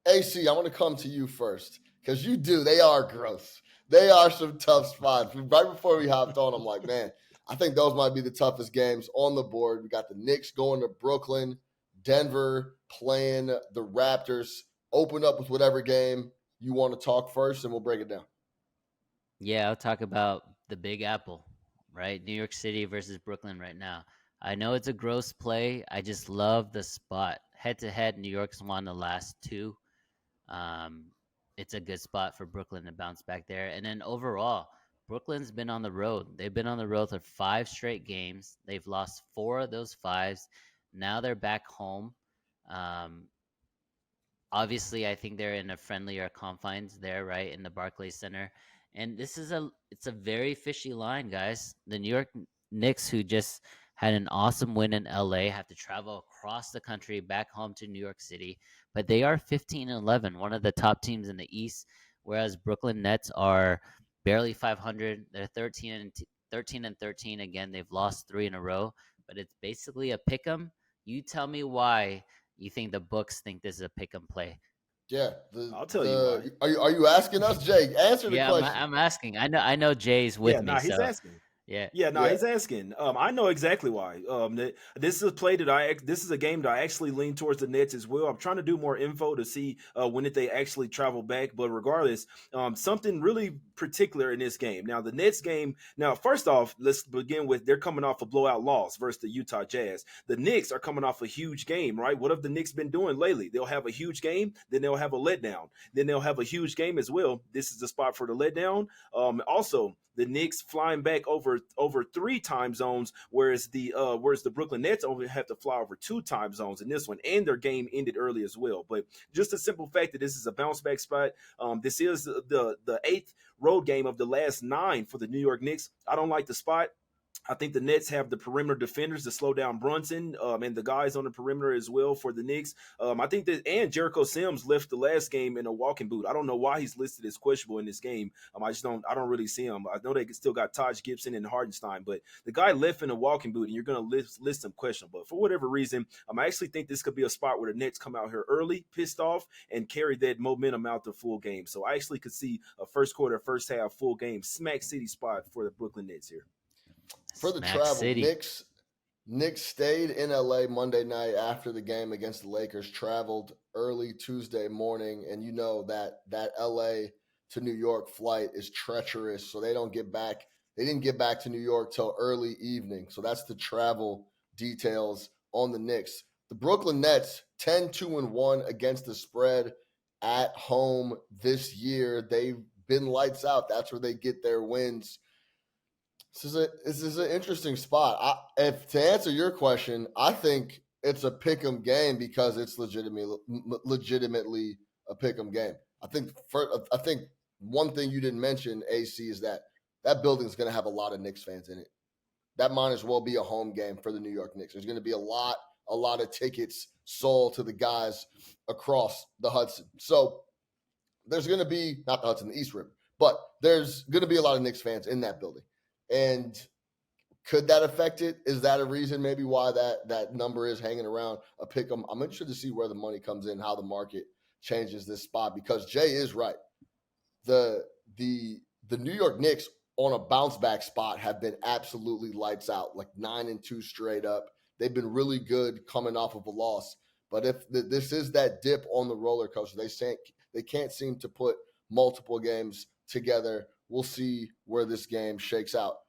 AC, I want to come to you first because they are gross. They are some tough spots. Right before we hopped on, I'm like, man, I think those might be the toughest games on the board. We got the Knicks going to Brooklyn, Denver playing the Raptors. Open up with whatever game you want to talk first, and we'll break it down. Yeah, I'll talk about the Big Apple, right? New York City versus Brooklyn right now. I know it's a gross play. I just love the spot. Head to head, New York's won the last two. Um, it's a good spot for Brooklyn to bounce back there. And then overall, Brooklyn's been on the road. They've been on the road for 5 straight games. They've lost 4 of those 5s. Now they're back home. Um, Obviously, I think they're in a friendlier confines there, right, in the Barclays Center. And it's a very fishy line, guys. The New York Knicks, who just had an awesome win in LA, have to travel across the country back home to New York City, but they are 15-11, one of the top teams in the East, whereas Brooklyn Nets are barely 500. They're 13 and 13 again. They've lost 3 in a row, but it's basically a pick 'em. You tell me why you think the books think this is a pick 'em play? Yeah, I'll tell you why. Are you asking us, Jay? Answer the Yeah, question. I'm asking. I know Jay's with Yeah, me, he's so asking. yeah. Yeah, Yeah, he's asking. I know exactly why. This is a play that this is a game that I actually lean towards the Nets as well. I'm trying to do more info to see when did they actually travel back. But regardless, something really particular in this game. Now, the Nets game. Now, first off, let's begin with they're coming off a blowout loss versus the Utah Jazz. The Knicks are coming off a huge game, right? What have the Knicks been doing lately? They'll have a huge game, then they'll have a letdown, then they'll have a huge game as well. This is the spot for the letdown. Also, the Knicks flying back over 3 time zones, whereas the Brooklyn Nets only have to fly over 2 time zones in this one, and their game ended early as well. But just a simple fact that this is a bounce back spot. This is the 8th road game of the last 9 for the New York Knicks. I don't like the spot. I think the Nets have the perimeter defenders to slow down Brunson and the guys on the perimeter as well for the Knicks. I think that and Jericho Sims left the last game in a walking boot. I don't know why he's listed as questionable in this game. I don't really see him. I know they still got Taj Gibson and Hardenstein, but the guy left in a walking boot, and you're going to list him questionable. But for whatever reason, I actually think this could be a spot where the Nets come out here early, pissed off, and carry that momentum out the full game. So I actually could see a first quarter, first half, full game, smack city spot for the Brooklyn Nets here. for the Smack travel, City. Knicks stayed in LA Monday night after the game against the Lakers, traveled early Tuesday morning, and you know that LA to New York flight is treacherous, so they don't get back. They didn't get back to New York till early evening. So that's the travel details on the Knicks. The Brooklyn Nets 10-2-1 against the spread at home this year. They've been lights out. That's where they get their wins. This is an interesting spot. If to answer your question, I think it's a pick'em game because it's legitimately a pick'em game. I think one thing you didn't mention, AC, is that building is going to have a lot of Knicks fans in it. That might as well be a home game for the New York Knicks. There's going to be a lot of tickets sold to the guys across the Hudson. So there's going to be not the Hudson, the East River, but there's going to be a lot of Knicks fans in that building. And could that affect it? Is that a reason maybe why that number is hanging around a pick 'em? I'm interested to see where the money comes in, how the market changes this spot, because Jay is right. The New York Knicks on a bounce back spot have been absolutely lights out, like 9-2 straight up. They've been really good coming off of a loss. But if this is that dip on the roller coaster, they can't seem to put multiple games together. We'll see where this game shakes out.